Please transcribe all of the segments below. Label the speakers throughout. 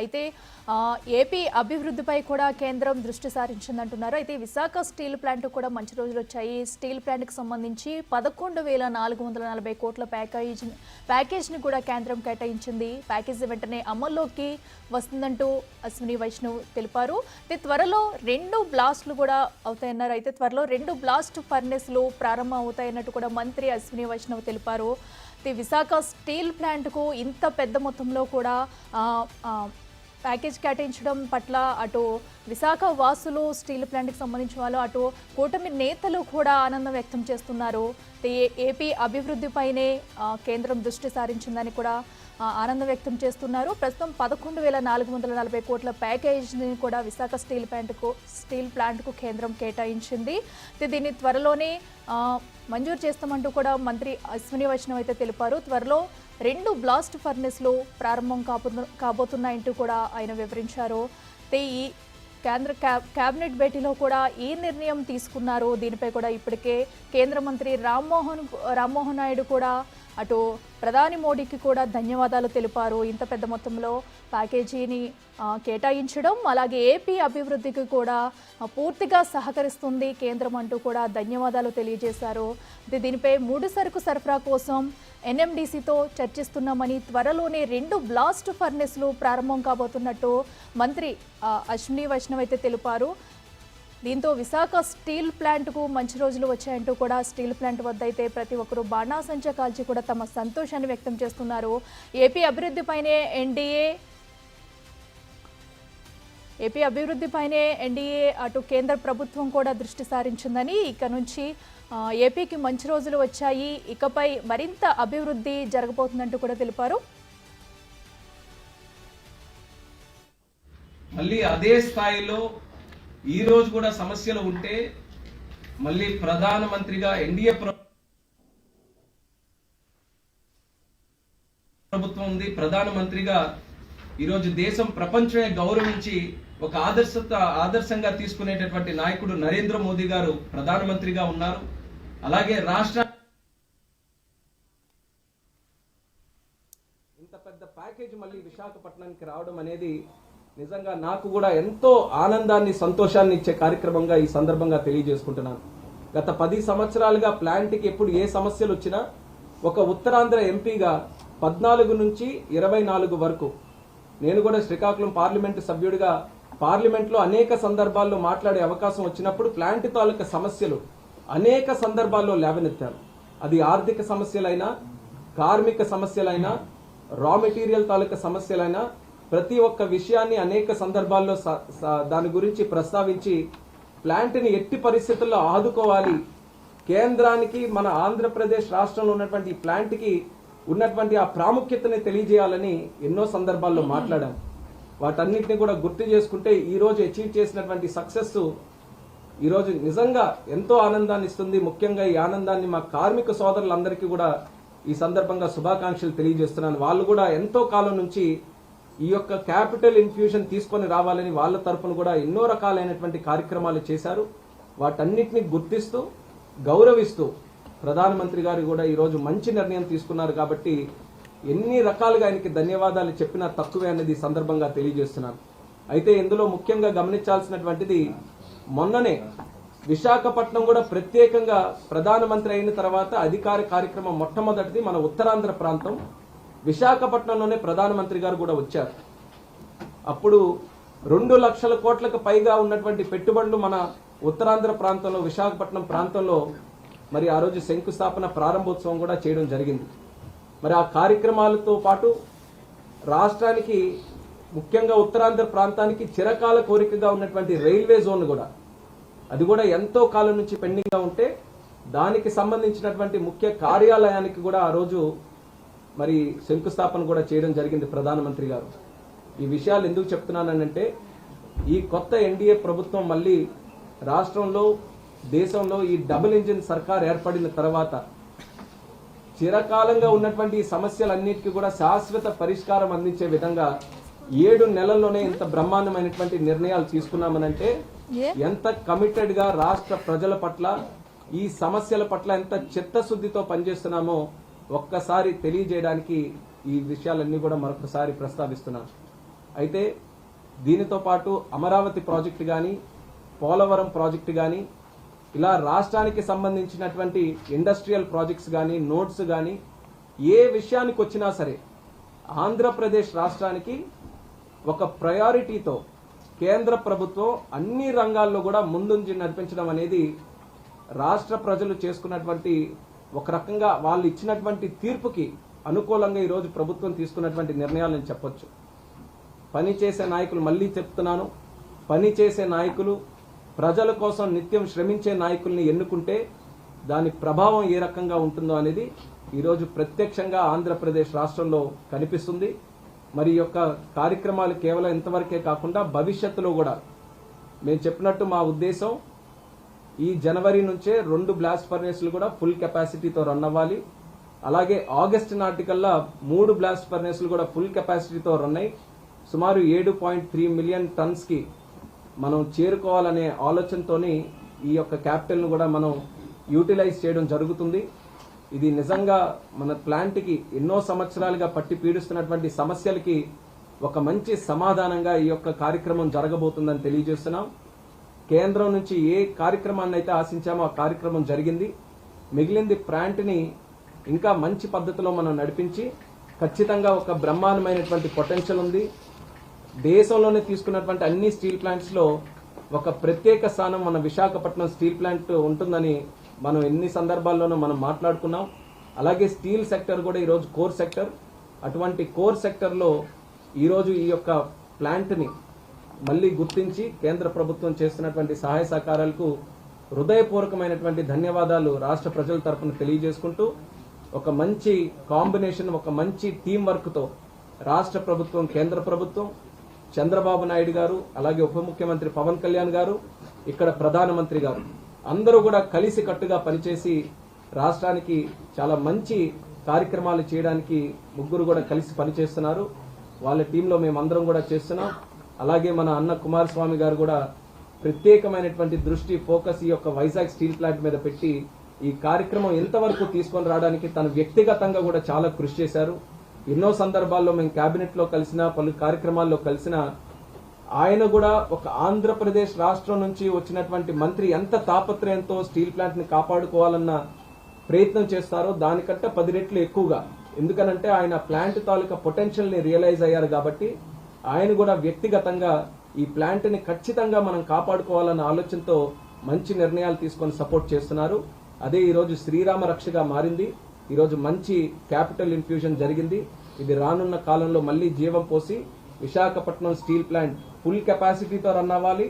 Speaker 1: అయితే ఏపీ అభివృద్ధిపై కూడా కేంద్రం దృష్టి సారించిందంటున్నారు. అయితే విశాఖ స్టీల్ ప్లాంట్ కూడా మంచి రోజులు వచ్చాయి. స్టీల్ ప్లాంట్కి సంబంధించి 11,440 కోట్ల ప్యాకేజ్ని కూడా కేంద్రం కేటాయించింది. ప్యాకేజీ వెంటనే అమల్లోకి వస్తుందంటూ అశ్విని వైష్ణవ్ తెలిపారు. అయితే త్వరలో 2 బ్లాస్టులు కూడా అవుతాయన్నారు. అయితే త్వరలో 2 బ్లాస్ట్ ఫర్నెస్లు ప్రారంభం అవుతాయన్నట్టు కూడా మంత్రి అశ్విని వైష్ణవ్ తెలిపారు. విశాఖ స్టీల్ ప్లాంట్కు ఇంత పెద్ద మొత్తంలో కూడా ప్యాకేజ్ కేటాయించడం పట్ల అటు విశాఖ వాసులు, స్టీల్ ప్లాంట్కి సంబంధించిన వాళ్ళు, అటు కూటమి నేతలు కూడా ఆనందం వ్యక్తం చేస్తున్నారు. ఏపీ అభివృద్ధిపైనే కేంద్రం దృష్టి సారించిందని కూడా ఆనందం వ్యక్తం చేస్తున్నారు. ప్రస్తుతం 11,440 కోట్ల ప్యాకేజీని కూడా విశాఖ స్టీల్ ప్లాంట్కు కేంద్రం కేటాయించింది. దీన్ని త్వరలోనే మంజూరు చేస్తామంటూ కూడా మంత్రి అశ్విని వైష్ణవ్ అయితే తెలిపారు. త్వరలో 2 బ్లాస్ట్ ఫర్నెస్లు ప్రారంభం కాబోతున్నాయంటూ కూడా ఆయన వివరించారు. ఈ కేబినెట్ భేటీలో కూడా ఈ నిర్ణయం తీసుకున్నారు. దీనిపై కూడా ఇప్పటికే కేంద్ర మంత్రి రామ్మోహన్ నాయుడు కూడా అటు ప్రధాని మోడీకి కూడా ధన్యవాదాలు తెలిపారు. ఇంత పెద్ద మొత్తంలో ప్యాకేజీని కేటాయించడం, అలాగే ఏపీ అభివృద్ధికి కూడా పూర్తిగా సహకరిస్తుంది కేంద్రం అంటూ కూడా ధన్యవాదాలు తెలియజేశారు. దీనిపై ముడి సరుకు సరఫరా కోసం ఎన్ఎండిసితో చర్చిస్తున్నామని, త్వరలోనే 2 బ్లాస్ట్ ఫర్నెస్లు ప్రారంభం కాబోతున్నట్టు మంత్రి అశ్విని వైష్ణవ్ అయితే తెలిపారు. దీంతో విశాఖ స్టీల్ ప్లాంట్కు మంచి రోజులు వచ్చాయంటూ కూడా స్టీల్ ప్లాంట్ వద్ద అయితే ప్రతి ఒక్కరూ బాణాసంచా కాల్చి కూడా తమ సంతోషాన్ని వ్యక్తం చేస్తున్నారు. ఏపీ అభివృద్ధిపైనే ఎన్డీఏ అటు కేంద్ర ప్రభుత్వం కూడా దృష్టి సారించిందని, ఇక నుంచి ఏపీకి మంచి రోజులు వచ్చాయి, ఇకపై మరింత అభివృద్ధి జరగబోతుందంటూ కూడా తెలిపారు.
Speaker 2: మళ్ళీ అదే స్థాయిలో ఈ రోజు కూడా సమస్యలు ఉంటే మళ్ళీ ప్రధానమంత్రిగా ఎన్డీఏ ప్రభుత్వం ఉంది. ప్రధానమంత్రిగా ఈరోజు దేశం ప్రపంచమే గౌరవించి ఒక ఆదర్శంగా తీసుకునేటటువంటి నాయకుడు నరేంద్ర మోదీ గారు ప్రధానమంత్రిగా ఉన్నారు. అలాగే ఇంత పెద్ద ప్యాకేజ్ మళ్ళీ విశాఖపట్నానికి రావడం అనేది నిజంగా నాకు కూడా ఎంతో ఆనందాన్ని, సంతోషాన్ని ఇచ్చే కార్యక్రమంగా ఈ సందర్భంగా తెలియజేసుకుంటున్నాను. గత 10 సంవత్సరాలుగా ప్లాంట్కి ఎప్పుడు ఏ సమస్యలు వచ్చినా ఒక ఉత్తరాంధ్ర ఎంపీగా 14 నుంచి 24 వరకు నేను కూడా శ్రీకాకుళం పార్లమెంటు సభ్యుడిగా పార్లమెంట్లో అనేక సందర్భాల్లో మాట్లాడే అవకాశం వచ్చినప్పుడు ప్లాంట్ తాలూకా సమస్యలు అనేక సందర్భాల్లో లేవనెత్తారు. అది ఆర్థిక సమస్యలైనా, కార్మిక సమస్యలైనా, రా మెటీరియల్ తాలూకా సమస్యలైనా ప్రతి ఒక్క విషయాన్ని అనేక సందర్భాల్లో దాని గురించి ప్రస్తావించి ప్లాంట్ని ఎట్టి పరిస్థితుల్లో ఆదుకోవాలి, కేంద్రానికి మన ఆంధ్రప్రదేశ్ రాష్ట్రంలో ఉన్నటువంటి ఈ ప్లాంట్కి ఉన్నటువంటి ఆ ప్రాముఖ్యతని తెలియజేయాలని ఎన్నో సందర్భాల్లో మాట్లాడాం. వాటన్నిటిని కూడా గుర్తు చేసుకుంటే ఈరోజు అచీవ్ చేసినటువంటి సక్సెస్ ఈరోజు నిజంగా ఎంతో ఆనందాన్ని ఇస్తుంది. ముఖ్యంగా ఈ ఆనందాన్ని మా కార్మిక సోదరులందరికీ కూడా ఈ సందర్భంగా శుభాకాంక్షలు తెలియజేస్తున్నాను. వాళ్ళు కూడా ఎంతో కాలం నుంచి ఈ యొక్క క్యాపిటల్ ఇన్ఫ్యూషన్ తీసుకొని రావాలని వాళ్ళ తరఫున కూడా ఎన్నో రకాలైనటువంటి కార్యక్రమాలు చేశారు. వాటన్నిటిని గుర్తిస్తూ గౌరవిస్తూ ప్రధానమంత్రి గారు కూడా ఈరోజు మంచి నిర్ణయం తీసుకున్నారు. కాబట్టి ఎన్ని రకాలుగా ఆయనకి ధన్యవాదాలు చెప్పినా తక్కువే అనేది సందర్భంగా తెలియజేస్తున్నాను. అయితే ఇందులో ముఖ్యంగా గమనించాల్సినటువంటిది, మొన్ననే విశాఖపట్నం కూడా ప్రత్యేకంగా ప్రధానమంత్రి అయిన తర్వాత అధికార కార్యక్రమం మొట్టమొదటిది మన ఉత్తరాంధ్ర ప్రాంతం విశాఖపట్నంలోనే ప్రధానమంత్రి గారు కూడా వచ్చారు. అప్పుడు 2 లక్షల కోట్లకు పైగా ఉన్నటువంటి పెట్టుబడులు మన ఉత్తరాంధ్ర ప్రాంతంలో విశాఖపట్నం ప్రాంతంలో మరి ఆ రోజు శంకుస్థాపన ప్రారంభోత్సవం కూడా చేయడం జరిగింది. మరి ఆ కార్యక్రమాలతో పాటు రాష్ట్రానికి ముఖ్యంగా ఉత్తరాంధ్ర ప్రాంతానికి చిరకాల కోరికగా ఉన్నటువంటి రైల్వే జోన్ కూడా, అది కూడా ఎంతో కాలం నుంచి పెండింగ్గా ఉంటే దానికి సంబంధించినటువంటి ముఖ్య కార్యాలయానికి కూడా ఆ రోజు మరి శంకుస్థాపన కూడా చేయడం జరిగింది ప్రధానమంత్రి గారు. ఈ విషయాలు ఎందుకు చెప్తున్నానంటే, ఈ కొత్త ఎన్డీఏ ప్రభుత్వం మళ్ళీ రాష్ట్రంలో, దేశంలో ఈ డబుల్ ఇంజిన్ సర్కార్ ఏర్పడిన తర్వాత చిరకాలంగా ఉన్నటువంటి ఈ సమస్యలన్నిటికీ కూడా శాశ్వత పరిష్కారం అందించే విధంగా 7 నెలల్లోనే ఇంత బ్రహ్మాండమైనటువంటి నిర్ణయాలు తీసుకున్నామనంటే ఎంత కమిటెడ్ గా రాష్ట్ర ప్రజల పట్ల, ఈ సమస్యల పట్ల ఎంత చిత్తశుద్ధితో పనిచేస్తున్నామో ఒక్కసారి తెలియజేయడానికి ఈ విషయాలన్నీ కూడా మరొకసారి ప్రస్తావిస్తున్నాను. అయితే దీనితో పాటు అమరావతి ప్రాజెక్టు కానీ, పోలవరం ప్రాజెక్టు కానీ, ఇలా రాష్ట్రానికి సంబంధించినటువంటి ఇండస్ట్రియల్ ప్రాజెక్ట్స్ కానీ, నోట్స్ కానీ, ఏ విషయానికి వచ్చినా సరే ఆంధ్రప్రదేశ్ రాష్ట్రానికి ఒక ప్రయారిటీతో కేంద్ర ప్రభుత్వం అన్ని రంగాల్లో కూడా ముందుంచి నడిపించడం అనేది రాష్ట్ర ప్రజలు చేసుకున్నటువంటి ఒక రకంగా వాళ్ళు ఇచ్చినటువంటి తీర్పుకి అనుకూలంగా ఈరోజు ప్రభుత్వం తీసుకున్నటువంటి నిర్ణయాలను చెప్పొచ్చు. పనిచేసే నాయకులు, మళ్ళీ చెప్తున్నాను, పనిచేసే నాయకులు, ప్రజల కోసం నిత్యం శ్రమించే నాయకుల్ని ఎన్నుకుంటే దాని ప్రభావం ఏ రకంగా ఉంటుందో అనేది ఈరోజు ప్రత్యక్షంగా ఆంధ్రప్రదేశ్ రాష్ట్రంలో కనిపిస్తుంది. మరి ఈ యొక్క కార్యక్రమాలు కేవలం ఇంతవరకే కాకుండా భవిష్యత్తులో కూడా మేము చెప్పినట్టు మా ఉద్దేశం ఈ జనవరి నుంచే 2 బ్లాస్ట్ ఫర్నేస్లు కూడా ఫుల్ కెపాసిటీతో రన్ అవ్వాలి. అలాగే ఆగస్టు నాటికల్లా 3 బ్లాస్ట్ ఫర్నేస్లు కూడా ఫుల్ కెపాసిటీతో రన్ అయ్యి సుమారు 7.3 మిలియన్ టన్స్ కి మనం చేరుకోవాలనే ఆలోచనతోని ఈ యొక్క క్యాపిటల్ను కూడా మనం యూటిలైజ్ చేయడం జరుగుతుంది. ఇది నిజంగా మన ప్లాంట్కి ఎన్నో సంవత్సరాలుగా పట్టి పీడిస్తున్నటువంటి సమస్యలకి ఒక మంచి సమాధానంగా ఈ యొక్క కార్యక్రమం జరగబోతుందని తెలియజేస్తున్నాం. కేంద్రం నుంచి ఏ కార్యక్రమాన్ని అయితే ఆశించామో ఆ కార్యక్రమం జరిగింది. మిగిలింది ప్లాంట్ని ఇంకా మంచి పద్ధతిలో మనం నడిపించి ఖచ్చితంగా ఒక బ్రహ్మాండమైనటువంటి పొటెన్షియల్ ఉంది. దేశంలోనే తీసుకున్నటువంటి అన్ని స్టీల్ ప్లాంట్స్ లో ఒక ప్రత్యేక స్థానం మన విశాఖపట్నం స్టీల్ ప్లాంట్ ఉంటుందని మనం ఎన్ని సందర్భాల్లోనూ మనం మాట్లాడుకున్నాం. అలాగే స్టీల్ సెక్టర్ కూడా ఈరోజు కోర్ సెక్టర్. అటువంటి కోర్ సెక్టర్లో ఈరోజు ఈ యొక్క ప్లాంట్ని మళ్ళీ గుర్తించి కేంద్ర ప్రభుత్వం చేస్తున్నటువంటి సహాయ సహకారాలకు హృదయపూర్వకమైనటువంటి ధన్యవాదాలు రాష్ట్ర ప్రజల తరఫున తెలియజేసుకుంటూ, ఒక మంచి కాంబినేషన్, ఒక మంచి టీం వర్క్తో రాష్ట్ర ప్రభుత్వం, కేంద్ర ప్రభుత్వం, చంద్రబాబు నాయుడు గారు, అలాగే ఉప ముఖ్యమంత్రి పవన్ కళ్యాణ్ గారు, ఇక్కడ ప్రధానమంత్రి గారు అందరూ కూడా కలిసి కట్టుగా పనిచేసి రాష్ట్రానికి చాలా మంచి కార్యక్రమాలు చేయడానికి ముగ్గురు కూడా కలిసి పనిచేస్తున్నారు. వాళ్ళ టీంలో మేమందరం కూడా చేస్తున్నాం. అలాగే మన అన్న కుమారస్వామి గారు కూడా ప్రత్యేకమైనటువంటి దృష్టి, ఫోకస్ ఈ యొక్క వైజాగ్ స్టీల్ ప్లాంట్ మీద పెట్టి ఈ కార్యక్రమం ఎంతవరకు తీసుకొని రావడానికి తను వ్యక్తిగతంగా కూడా చాలా కృషి చేశారు. ఎన్నో సందర్భాల్లో మేము కేబినెట్ లో కలిసినా, పలు కార్యక్రమాల్లో కలిసినా ఆయన కూడా ఒక ఆంధ్రప్రదేశ్ రాష్ట్రం నుంచి వచ్చినటువంటి మంత్రి ఎంత తాపత్రయంతో స్టీల్ ప్లాంట్ ని కాపాడుకోవాలన్న ప్రయత్నం చేస్తారో దానికంటే 10 రెట్లు ఎక్కువగా. ఎందుకనంటే ఆయన ప్లాంట్ తాలూకా పొటెన్షియల్ ని రియలైజ్ అయ్యారు కాబట్టి ఆయన కూడా వ్యక్తిగతంగా ఈ ప్లాంట్ ని ఖచ్చితంగా మనం కాపాడుకోవాలన్న ఆలోచనతో మంచి నిర్ణయాలు తీసుకొని సపోర్ట్ చేస్తున్నారు. అదే ఈరోజు శ్రీరామ రక్షగా మారింది. ఈరోజు మంచి క్యాపిటల్ ఇన్ఫ్యూజన్ జరిగింది. ఇది రానున్న కాలంలో మళ్లీ జీవం పోసి విశాఖపట్నం స్టీల్ ప్లాంట్ ఫుల్ కెపాసిటీతో రన్ అవ్వాలి,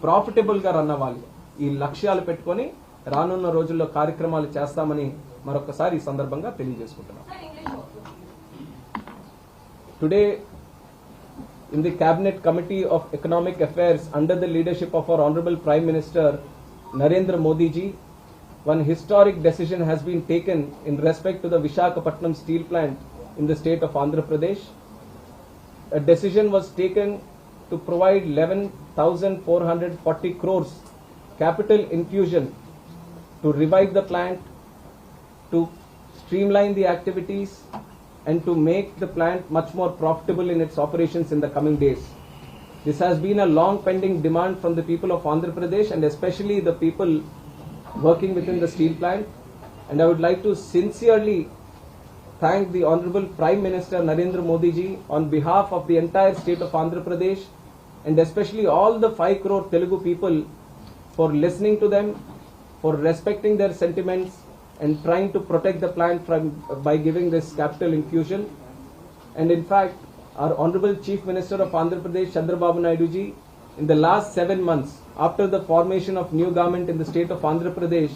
Speaker 2: ప్రాఫిటబుల్ గా రన్ అవ్వాలి. ఈ లక్ష్యాలు పెట్టుకొని రానున్న రోజుల్లో కార్యక్రమాలు చేస్తామని మరొకసారి ఈ సందర్భంగా తెలియజేసుకుంటున్నాం. Today in the Cabinet Committee of Economic Affairs under the leadership of our Honorable Prime Minister Narendra Modi ji, one historic decision has been taken in respect to the Visakhapatnam steel plant in the state of Andhra Pradesh. A decision was taken to provide 11,440 crores capital infusion to revive the plant, to streamline the activities and to make the plant much more profitable in its operations in the coming days. This has been a long pending demand from the people of Andhra Pradesh and especially the people working within the steel plant. And I would like to sincerely thank the Honorable Prime Minister Narendra Modi ji on behalf of the entire state of Andhra Pradesh and especially all the 5 crore Telugu people for listening to them, for respecting their sentiments and trying to protect the plant by giving this capital infusion. And in fact, our Honorable Chief Minister of Andhra Pradesh, Chandrababu Naidu ji, in the last 7 months, after the formation of new government in the state of Andhra Pradesh,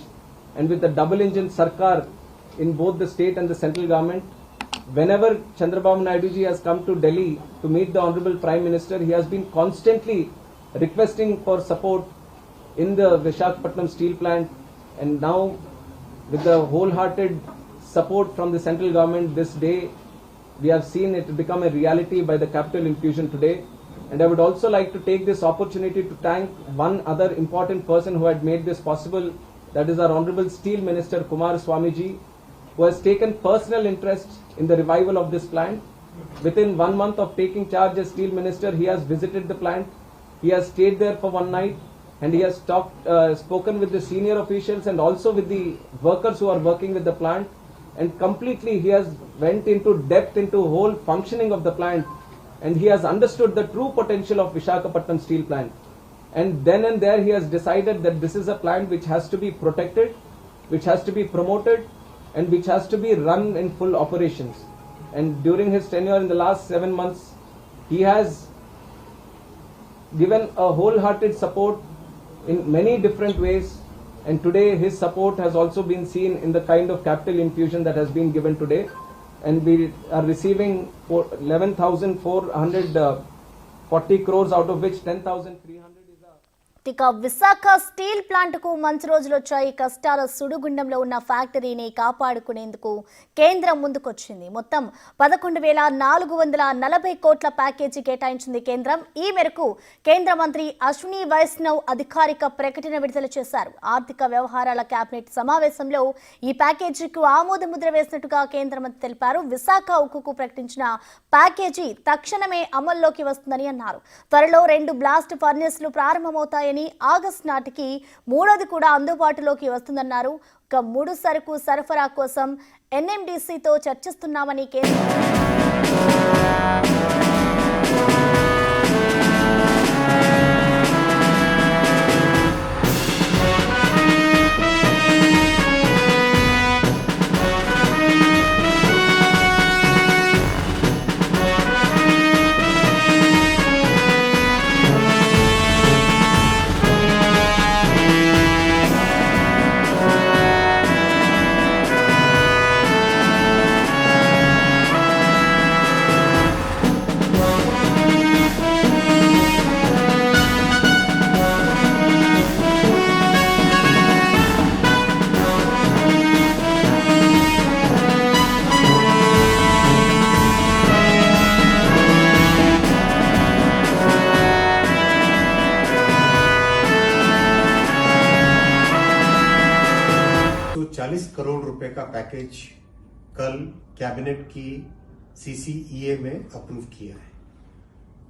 Speaker 2: and with the double engine sarkar in both the state and the central government, whenever Chandrababu Naidu ji has come to Delhi to meet the Honorable Prime Minister, he has been constantly requesting for support in the Visakhapatnam steel plant. And now, with the wholehearted support from the central government this day, we have seen it become a reality by the capital infusion today. And I would also like to take this opportunity to thank one other important person who had made this possible, that is our Honorable Steel Minister Kumaraswamy ji, who has taken personal interest in the revival of this plant. Within 1 month of taking charge as steel minister, he has visited the plant. He has stayed there for one night, and he has spoken with the senior officials and also with the workers who are working with the plant. And completely, he has went into depth into whole functioning of the plant, and he has understood the true potential of Visakhapatnam steel plant. And then and there, he has decided that this is a plant which has to be protected, which has to be promoted, and which has to be run in full operations. And during his tenure in the last 7 months, he has given a wholehearted support in many different ways. And today his support has also been seen in the kind of capital infusion that has been given today. And we are receiving 11,440 crores, out of which 10,300 is a...
Speaker 3: ఇక Visakha steel ప్లాంట్కు మంచి రోజులు వచ్చాయి. కష్టాల సుడిగుండంలో ఉన్న ఫ్యాక్టరీని కాపాడుకునేందుకు కేంద్రం ముందుకొచ్చింది. మొత్తం 11,440 కోట్ల ప్యాకేజీ కేటాయించింది కేంద్రం. ఈ మేరకు కేంద్ర మంత్రి అశ్విని వైష్ణవ్ అధికారిక ప్రకటన విడుదల చేశారు. ఆర్థిక వ్యవహారాల కేబినెట్ సమావేశంలో ఈ ప్యాకేజీకి ఆమోద ముద్ర వేసినట్టుగా కేంద్ర మంత్రి తెలిపారు. విశాఖ ఉక్కుకు ప్రకటించిన ప్యాకేజీ తక్షణమే అమల్లోకి వస్తుందని అన్నారు. త్వరలో 2 బ్లాస్ట్ ఫర్నేస్లు ప్రారంభమవుతాయి. ఆగస్టు నాటికి 3ది కూడా అందుబాటులోకి వస్తుందన్నారు. ఇక ముడి సరుకు సరఫరా కోసం ఎన్ఎండిసితో చర్చిస్తున్నామని కేంద్రం
Speaker 4: तो 40 करोड़ रुपए का पैकेज कल कैबिनेट की सीसीईए में अप्रूव किया है।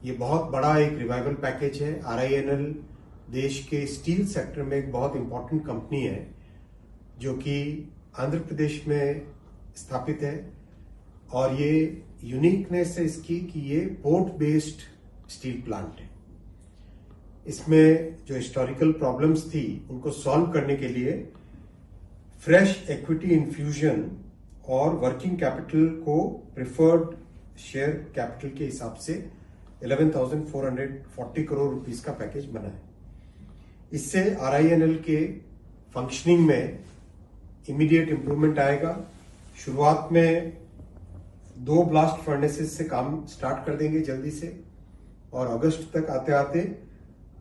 Speaker 4: ये बहुत बड़ा एक रिवाइवल पैकेज है। आरआईएनएल देश के स्टील सेक्टर में एक बहुत इंपॉर्टेंट कंपनी है जो कि आंध्र प्रदेश में स्थापित है। और ये यूनिकनेस है इसकी कि ये पोर्ट बेस्ड स्टील प्लांट है। इसमें जो हिस्टोरिकल प्रॉब्लम्स थी उनको सॉल्व करने के लिए फ्रेश इक्विटी इन्फ्यूजन और वर्किंग कैपिटल को प्रिफर्ड शेयर कैपिटल के हिसाब से 11,440 करोड़ रुपीस का पैकेज बना है। इससे आरआईएनएल के फंक्शनिंग में इमीडिएट इंप्रूवमेंट आएगा। शुरुआत में 2 ब्लास्ट फर्नेसेस से काम स्टार्ट कर देंगे जल्दी से, और अगस्त तक आते आते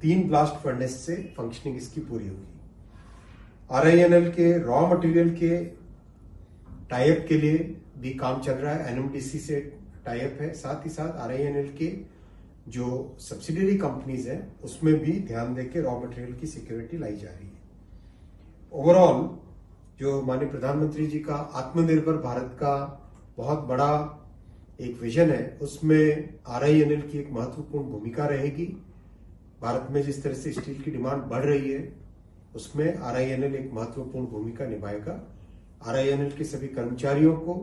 Speaker 4: 3 ब्लास्ट फर्नेस से फंक्शनिंग इसकी पूरी होगी। आरआईएनएल के रॉ मटेरियल के टाइप के लिए भी काम चल रहा है। एनएमडीसी से टाइप है। साथ ही साथ आरआईएनएल के जो सब्सिडियरी कंपनीज हैं उसमें भी ध्यान देकर रॉ मटेरियल की सिक्योरिटी लाई जा रही है। ओवरऑल जो माननीय प्रधानमंत्री जी का आत्मनिर्भर भारत का बहुत बड़ा एक विजन है, उसमें आरआईएनएल की एक महत्वपूर्ण भूमिका रहेगी। भारत में जिस तरह से स्टील की डिमांड बढ़ रही है उसमें आरआईएनएल एक महत्वपूर्ण भूमिका निभाएगा। आरआईएनएल के सभी कर्मचारियों को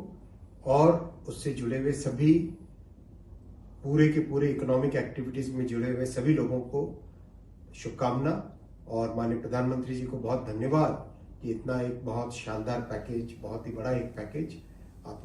Speaker 4: और उससे जुड़े हुए सभी पूरे के पूरे इकोनॉमिक एक्टिविटीज में जुड़े हुए सभी लोगों को शुभकामना, और माननीय प्रधानमंत्री जी को बहुत धन्यवाद कि इतना एक बहुत शानदार पैकेज, बहुत ही बड़ा एक पैकेज